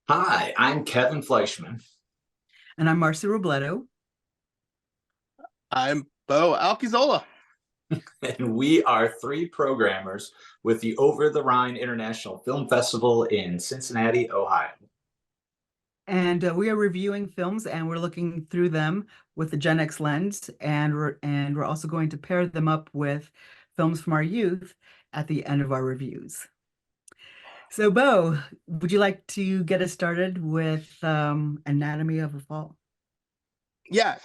Hi, I'm Kevin Fleischman, And I'm Marcy Robledo. I'm Bo Alkizola. and we are three programmers with the Over the Rhine International Film Festival in Cincinnati, Ohio. And we are reviewing films and we're looking through them with the GenX lens. And we're also going to pair them up with films from our youth at the end of our reviews. So, Bo, would you like to get us started with Anatomy of a Fall? Yes,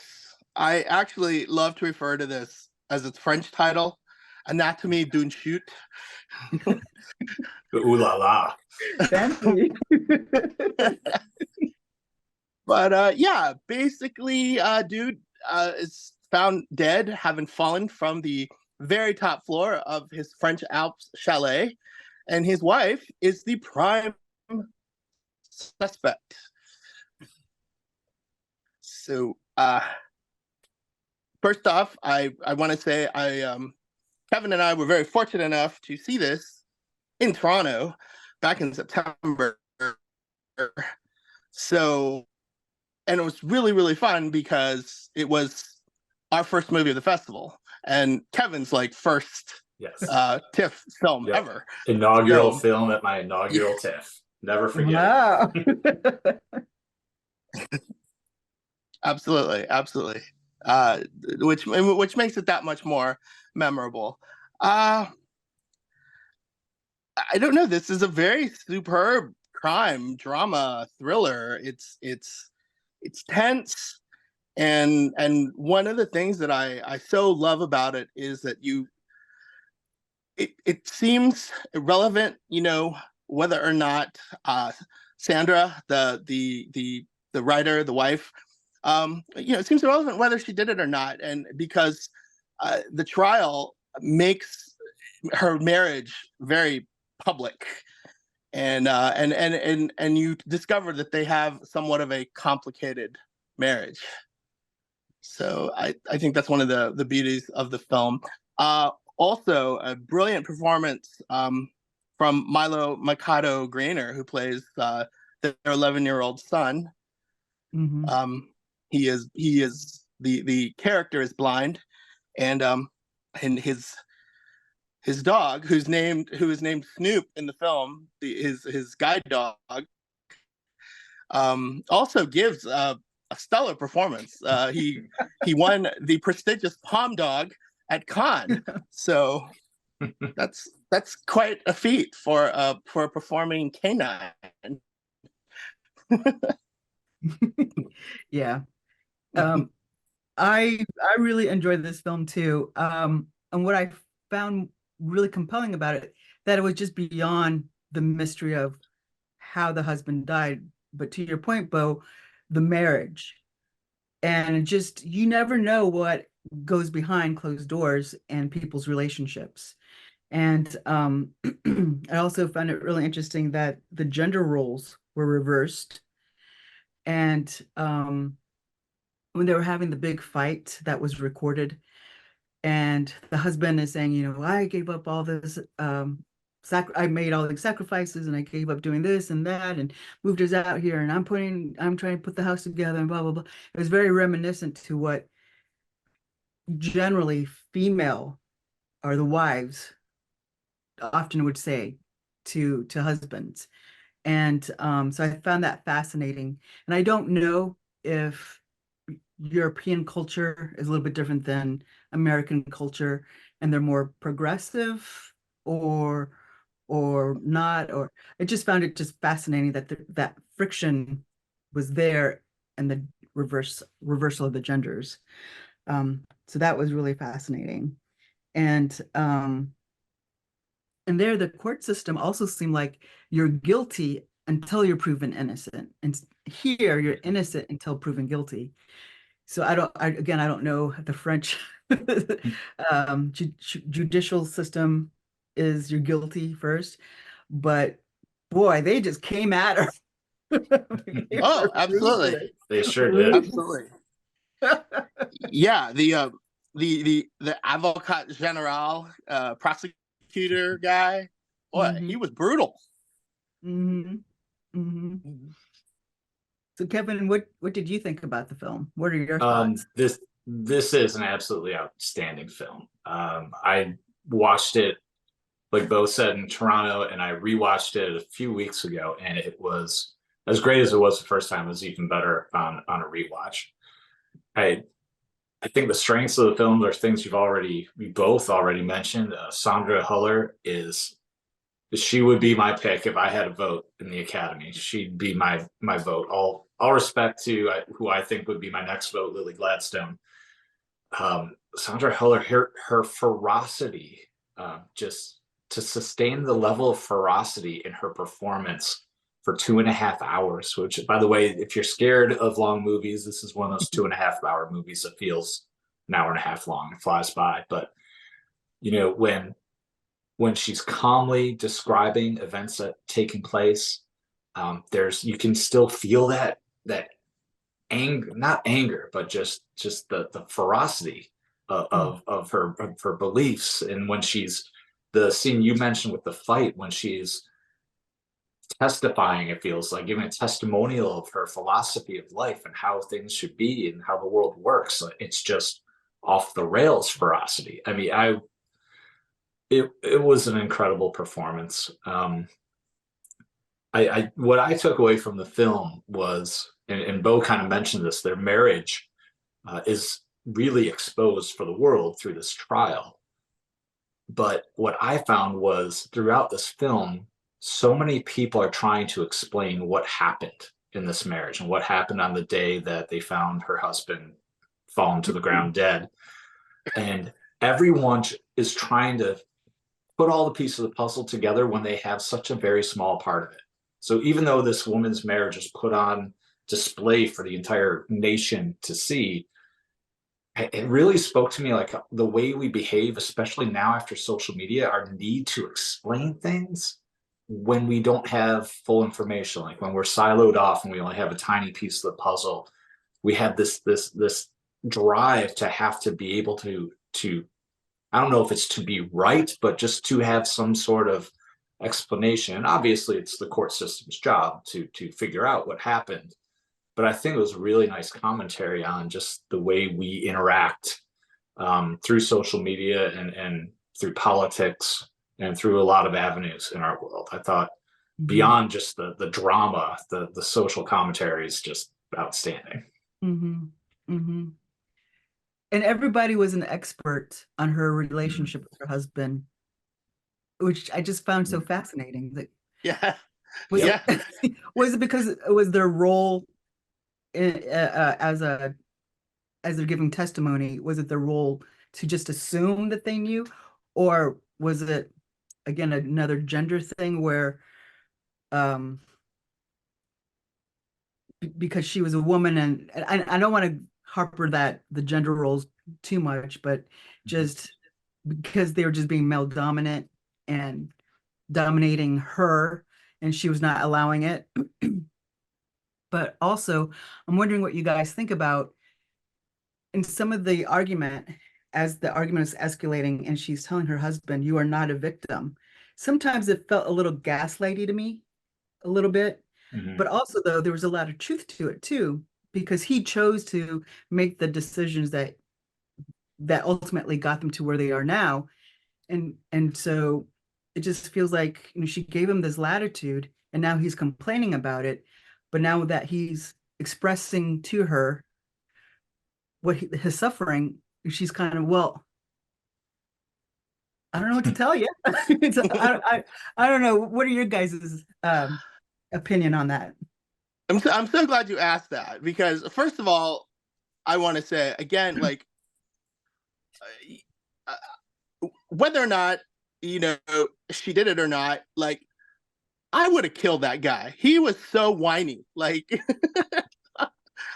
I actually love to refer to this as its French title, Anatomy d'une chute. Ooh la la. Fancy. But yeah, basically, dude is found dead, having fallen from the very top floor of his French Alps chalet, and his wife is the prime suspect. So, first off, I want to say Kevin and I were very fortunate enough to see this in Toronto back in September. So, and it was really, really fun because it was our first movie of the festival and Kevin's like first Yes. TIFF film Yep. ever. Inaugural So, film at my yeah, inaugural TIFF. Never forget it. Wow. absolutely, absolutely. Uh, which makes it that much more memorable. Uh, I don't know. This is a very superb crime drama thriller. It's tense, and one of the things that I so love about it is that it seems irrelevant, whether or not Sandra, the writer, the wife, it seems irrelevant whether she did it or not, and because the trial makes her marriage very public, and you discover that they have somewhat of a complicated marriage. So I think that's one of the beauties of the film. Also, a brilliant performance from Milo Mikado Grainer, who plays their 11-year-old son. Mhm. Um, he is the character is blind, and his dog, who is named Snoop in the film, his guide dog, also gives a stellar performance. He won the prestigious Palm Dog at Cannes, so that's quite a feat for a performing canine. Yeah. Um, I really enjoyed this film too. And what I found really compelling about it, that it was just beyond the mystery of how the husband died, but to your point, Bo, the marriage. And it just you never know what goes behind closed doors and people's relationships. And I also found it really interesting that the gender roles were reversed. And when they were having the big fight that was recorded, and the husband is saying, I gave up all this, I made all these sacrifices, and I gave up doing this and that, and moved us out here, and I'm trying to put the house together, and blah blah blah. It was very reminiscent to what generally female or the wives often would say to husbands. And so I found that fascinating. And I don't know if European culture is a little bit different than American culture, and they're more progressive or not, or I just found it just fascinating that that friction was there, and the reversal of the genders. So that was really fascinating. And and there the court system also seemed like you're guilty until you're proven innocent. And here you're innocent until proven guilty. So again, I don't know the French judicial system is you're guilty first, but boy, they just came at her. They Oh, were absolutely, ruthless. They sure did. absolutely. Yeah, the avocat general, prosecutor guy, boy, Hmm. he was brutal. Hmm. Hmm. So Kevin, what did you think about the film? What are your Um, thoughts? this is an absolutely outstanding film. I watched it, like Bo said, in Toronto, and I rewatched it a few weeks ago, and it was as great as it was the first time. It was even better on a rewatch. I I think the strengths of the film are things we both already mentioned. Sandra Huller is she would be my pick if I had a vote in the Academy. She'd be my vote. All respect to who I think would be my next vote, Lily Gladstone. Sandra Huller, her ferocity, just to sustain the level of ferocity in her performance for 2.5 hours. Which, by the way, if you're scared of long movies, this is one of those 2.5 hour movies that feels an hour and a half long. It flies by. But when she's calmly describing events that taking place, there's you can still feel that anger, not anger, but just the ferocity of her beliefs. And when she's the scene you mentioned with the fight, when she's testifying, it feels like giving a testimonial of her philosophy of life and how things should be and how the world works. It's just off the rails ferocity. I mean, it was an incredible performance. I what I took away from the film was, and Bo kind of mentioned this, their marriage is really exposed for the world through this trial. But what I found was throughout this film, so many people are trying to explain what happened in this marriage and what happened on the day that they found her husband fallen to the ground dead. And everyone is trying to put all the pieces of the puzzle together when they have such a very small part of it. So even though this woman's marriage is put on display for the entire nation to see, it really spoke to me like the way we behave, especially now after social media, our need to explain things when we don't have full information, like when we're siloed off and we only have a tiny piece of the puzzle. We have this drive to have to be able to I don't know if it's to be right, but just to have some sort of explanation. And obviously, it's the court system's job to figure out what happened. But I think it was a really nice commentary on just the way we interact through social media and through politics and through a lot of avenues in our world. I thought beyond just the drama, the social commentary is just outstanding. Mm-hmm. Mm-hmm. And everybody was an expert on her relationship with her husband, which I just found so fascinating. That Yeah. was Yeah. it, was it because it was their role as they're giving testimony? Was it their role to just assume that they knew, or was it again another gender thing where because she was a woman, and I don't want to harper that the gender roles too much, but just because they were just being male dominant and dominating her, and she was not allowing it. But also, I'm wondering what you guys think about in some of the argument, as the argument is escalating, and she's telling her husband, "You are not a victim." Sometimes it felt a little gaslighty to me, a little bit. But also, though, there was a lot of truth to it too, because he chose to make the decisions that ultimately got them to where they are now. And so it just feels like, she gave him this latitude, and now he's complaining about it. But now that he's expressing to her his suffering, she's kind of, well, I don't know what to tell you. I don't know. What are your guys' opinion on that? I'm so glad you asked that, because first of all, I want to say again, like, whether or not, she did it or not, like, I would have killed that guy. He was so whiny. Like,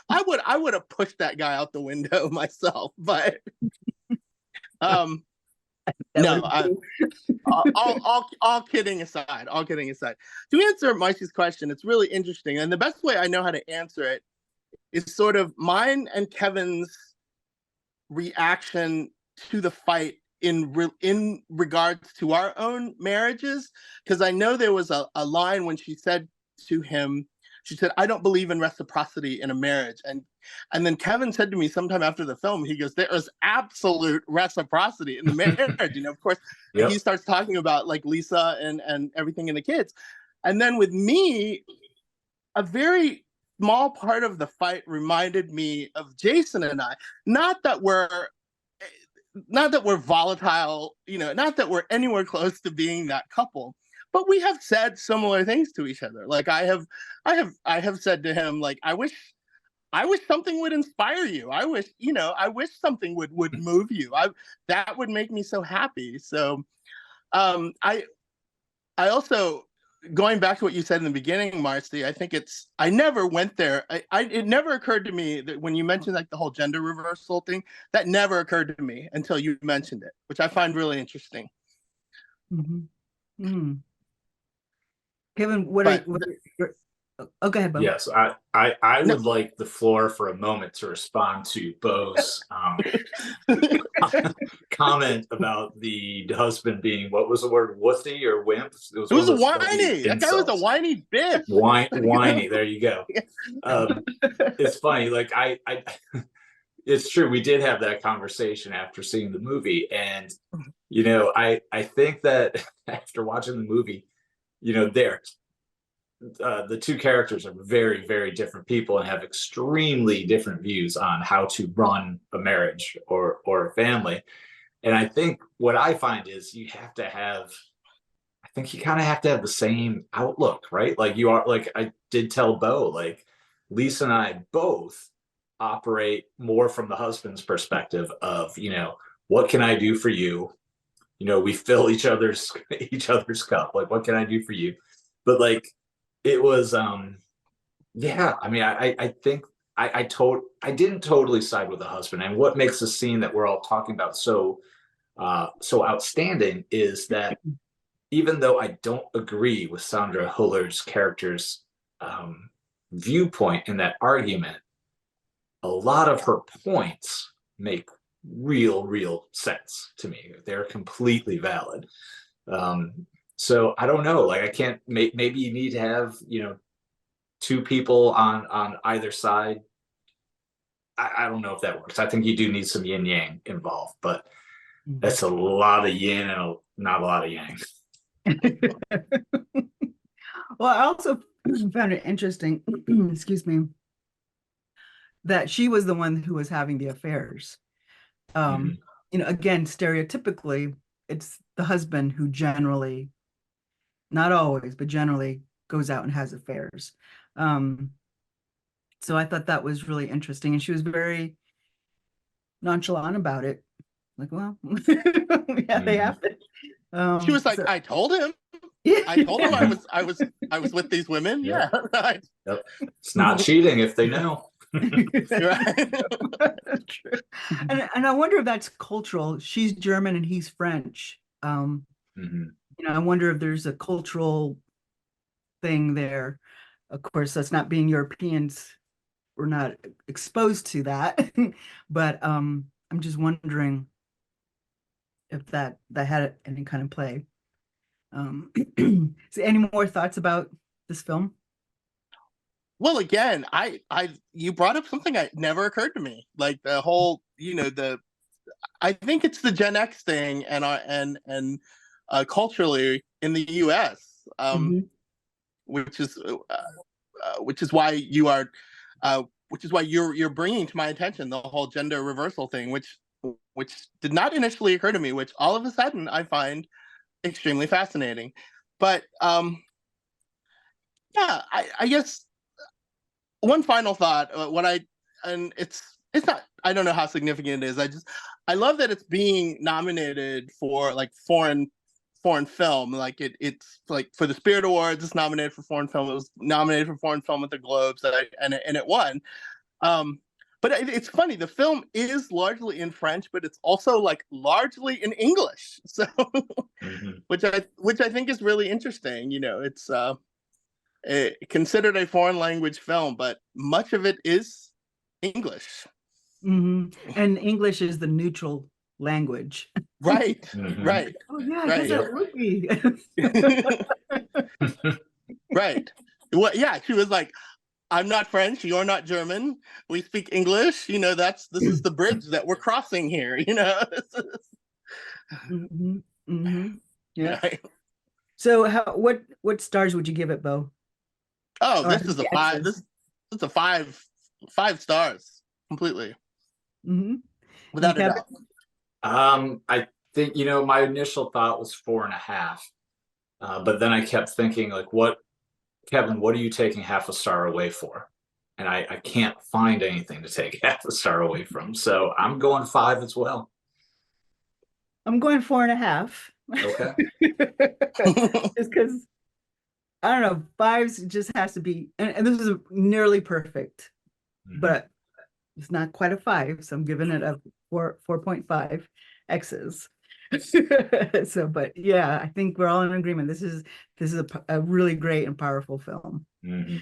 I would have pushed that guy out the window myself. But no, all kidding aside, to answer Marcy's question, it's really interesting, and the best way I know how to answer it is sort of mine and Kevin's reaction to the fight in regards to our own marriages, because I know there was a line when she said to him, she said, I don't believe in reciprocity in a marriage. And then Kevin said to me sometime after the film, he goes, there is absolute reciprocity in the marriage. Of course, Yep. he starts talking about like Lisa and everything and the kids. And then with me, a very small part of the fight reminded me of Jason and I. Not that we're volatile, not that we're anywhere close to being that couple, but we have said similar things to each other. Like I have said to him, like, I wish something would inspire you. I wish something would move you. That would make me so happy. So I also, going back to what you said in the beginning, Marcy, I think I never went there. It never occurred to me that when you mentioned like the whole gender reversal thing, that never occurred to me until you mentioned it, which I find really interesting. Mm-hmm. Mm-hmm. Kevin, what are your, oh, go ahead, Bo. Yes, I would like the floor for a moment to respond to Bo's comment about the husband being, what was the word, wussy or wimp? It was whiny. That guy was a whiny bitch. Whiny. There you go. It's funny. Like it's true. We did have that conversation after seeing the movie, and I think that after watching the movie, the two characters are very, very different people and have extremely different views on how to run a marriage or a family. And I think what I find is you kind of have to have the same outlook, right? Like I did tell Bo, like Lisa and I both operate more from the husband's perspective of, what can I do for you? We fill each other's cup. Like, what can I do for you? But like, it was, yeah, I mean, I think I didn't totally side with the husband. And what makes the scene that we're all talking about so outstanding is that even though I don't agree with Sandra Hüller's character's viewpoint in that argument, a lot of her points make real sense to me. They're completely valid. So I don't know, like I can't, maybe you need to have, two people on either side. I don't know if that works. I think you do need some yin yang involved, but that's a lot of yin and not a lot of yang. Well, I also found it interesting, excuse me, that she was the one who was having the affairs. Again, stereotypically, it's the husband who generally, not always, but generally goes out and has affairs. So I thought that was really interesting. And she was very nonchalant about it. Like, well, yeah, they have to. She was like, I told him. I told him I was with these women. Yep. Yeah. Right. Yep. It's not cheating if they know. Right. True. And I wonder if that's cultural. She's German and he's French. I wonder if there's a cultural thing there. Of course, that's not being Europeans. We're not exposed to that. But I'm just wondering if that had any kind of play. So any more thoughts about this film? Well, again, you brought up something that never occurred to me. Like the whole, I think it's the Gen X thing and culturally in the U.S., which is why you're bringing to my attention the whole gender reversal thing, which did not initially occur to me, which all of a sudden I find extremely fascinating. But yeah, I guess one final thought. It's not. I don't know how significant it is. I love that it's being nominated for like foreign film. Like it's like for the Spirit Awards, it's nominated for foreign film. It was nominated for foreign film at the Globes, and it won. But it's funny. The film is largely in French, but it's also like largely in English. So, which I think is really interesting. It's considered a foreign language film, but much of it is English. And English is the neutral language. Right. Right. Oh yeah, I guess that would be. Right. Well, yeah, she was like, I'm not French. You're not German. We speak English. This is the bridge that we're crossing here. Hmm. Hmm. Yeah. Right. So what stars would you give it, Bo? Oh, Or this is a five. X's? This is a five stars completely, Hmm. And without a Kevin? doubt. I think, my initial thought was 4.5. But then I kept thinking, like, Kevin, what are you taking half a star away for? And I can't find anything to take half a star away from. So I'm going 5 as well. I'm going 4.5. Okay. Just because I don't know, fives just has to be, and this is nearly perfect, Mhm. but it's not quite a 5, so I'm giving it a 4.5 X's. So, but yeah, I think we're all in agreement. This is a really great and powerful film. Mhm.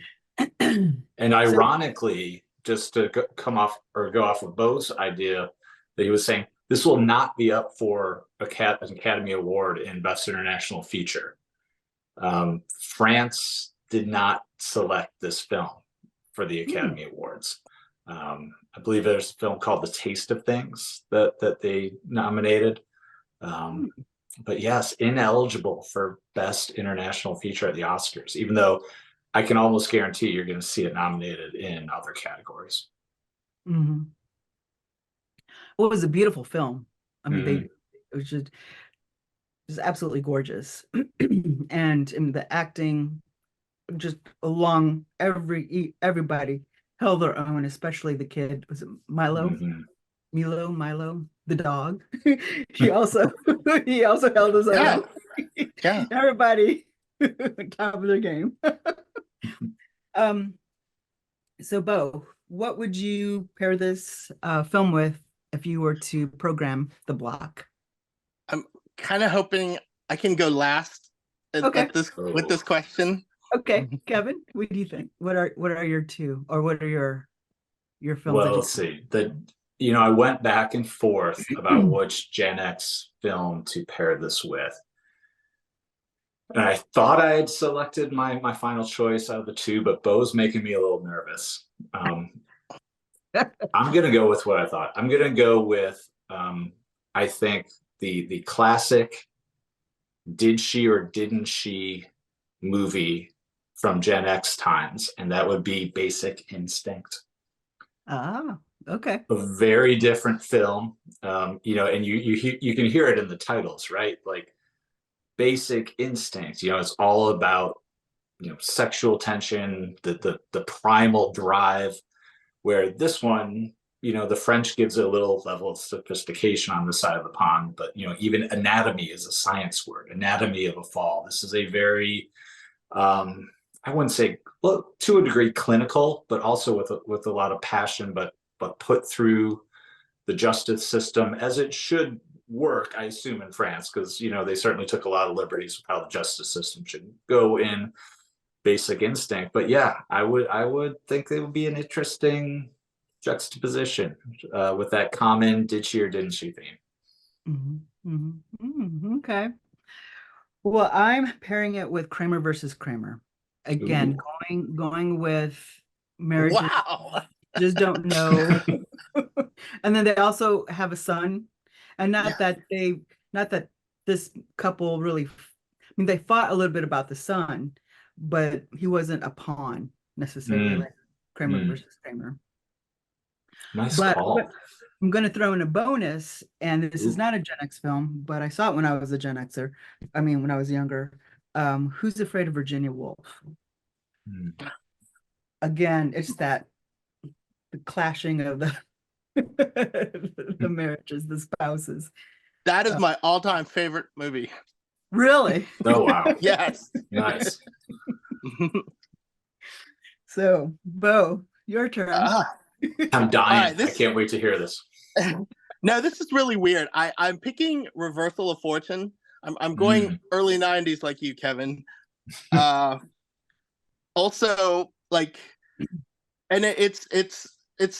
And So, ironically, just to come off or go off of Bo's idea that he was saying, this will not be up for an Academy Award in Best International Feature. France did not select this film for the hmm, Academy Awards. I believe there's a film called The Taste of Things that they nominated. Um, hmm, but yes, ineligible for Best International Feature at the Oscars, even though I can almost guarantee you're going to see it nominated in other categories. hmm. Well, it was a beautiful film. I mean, Mm, it was just absolutely gorgeous. And the acting just along everybody held their own, especially the kid. Was it Milo? mhm. Milo, the dog. He also he also held his Yeah, own. yeah. Everybody top of their game. Um, so Bo, what would you pair this film with if you were to program the block? I'm kind of hoping I can go last Okay, at this with Oh, this question. okay, Kevin, what do you think? What are your two, or what are your films well, that let's see. I went back and forth about you? which Gen X film to pair this with. And I thought I had selected my final choice out of the two, but Bo's making me a little nervous. I'm gonna go with what I thought. I'm gonna go with I think the classic "Did She or Didn't She" movie from Gen X times, and that would be Basic Instinct. Ah, okay. A very different film, and you can hear it in the titles, right? Like Basic Instinct. It's all about sexual tension, the primal drive. Where this one, the French gives it a little level of sophistication on this side of the pond, but even anatomy is a science word. Anatomy of a fall. This is a very, I wouldn't say, well, to a degree, clinical, but also with a lot of passion, but put through the justice system as it should work, I assume, in France, because they certainly took a lot of liberties with how the justice system should go in Basic Instinct. But yeah, I would think it would be an interesting juxtaposition with that common "did she or didn't she" theme. Mhm, mhm, okay. Well, I'm pairing it with Kramer versus Kramer. Again, Ooh. going with marriages Wow. just don't know. And then they also have a son. And Yeah. not that this couple really, I mean, they fought a little bit about the son, but he wasn't a pawn necessarily, Mm, like Kramer mm. versus Kramer. Nice But call. I'm going to throw in a bonus, and this is Ooh. not a Gen X film, but I saw it when I was a Gen Xer. I mean, when I was younger. Who's Afraid of Virginia Woolf? Mm. Again, it's that the clashing of the the marriages, the spouses. That is Uh, my all-time favorite movie. really? Oh wow, Yes. nice. So, Bo, your turn. All I'm dying. right. I can't wait to hear this. No, this is really weird. I'm picking Reversal of Fortune. I'm going Mm. early 90s like you, Kevin. Uh Also, like, and it's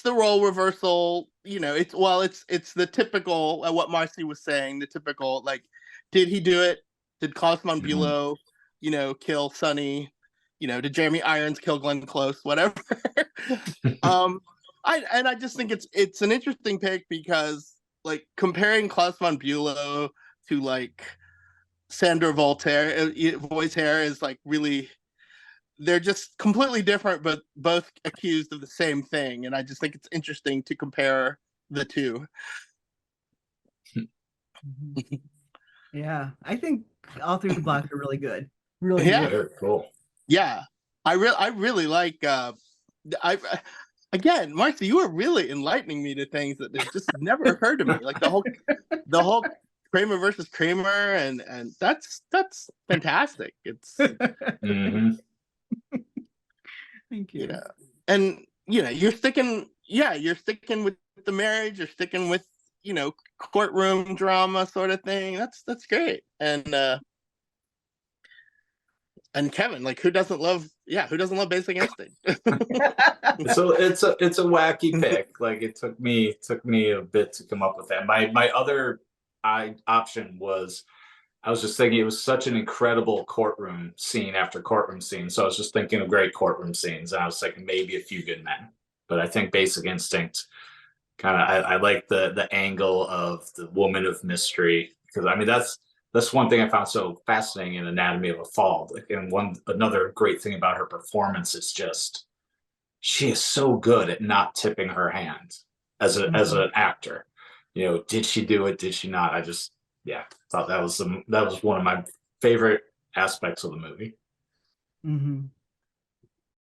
the role reversal. It's the typical, what Marcy was saying, the typical, like, did he do it? Did Cosmo Mm. Bulow kill Sonny? did Jeremy Irons kill Glenn Close? Whatever. I just think it's an interesting pick because like comparing Klaus von Bülow to like Sandor Voltaire is like really, they're just completely different, but both accused of the same thing. And I just think it's interesting to compare the two. Yeah, I think all three of the blocks are really good. Really Yeah. good. Very cool. Yeah. I really like again, Marcy, you were really enlightening me to things that have just never occurred to me. Like the whole Kramer versus Kramer, and that's fantastic. It's Mhm. Thank you. And you're sticking with the marriage, you're sticking with courtroom drama sort of thing. That's great. And Kevin, like who doesn't love Basic Instinct? So it's a wacky pick. Like it took me a bit to come up with that. My other option was, I was just thinking it was such an incredible courtroom scene after courtroom scene. So I was just thinking of great courtroom scenes, and I was thinking maybe A Few Good Men. But I think Basic Instinct kind of, I like the angle of the woman of mystery, because I mean that's one thing I found so fascinating in Anatomy of a Fall. Like, and another great thing about her performance is just she is so good at not tipping her hand as an actor. Did she do it? Did she not? I just thought that was one of my favorite aspects of the movie. Mm-hmm.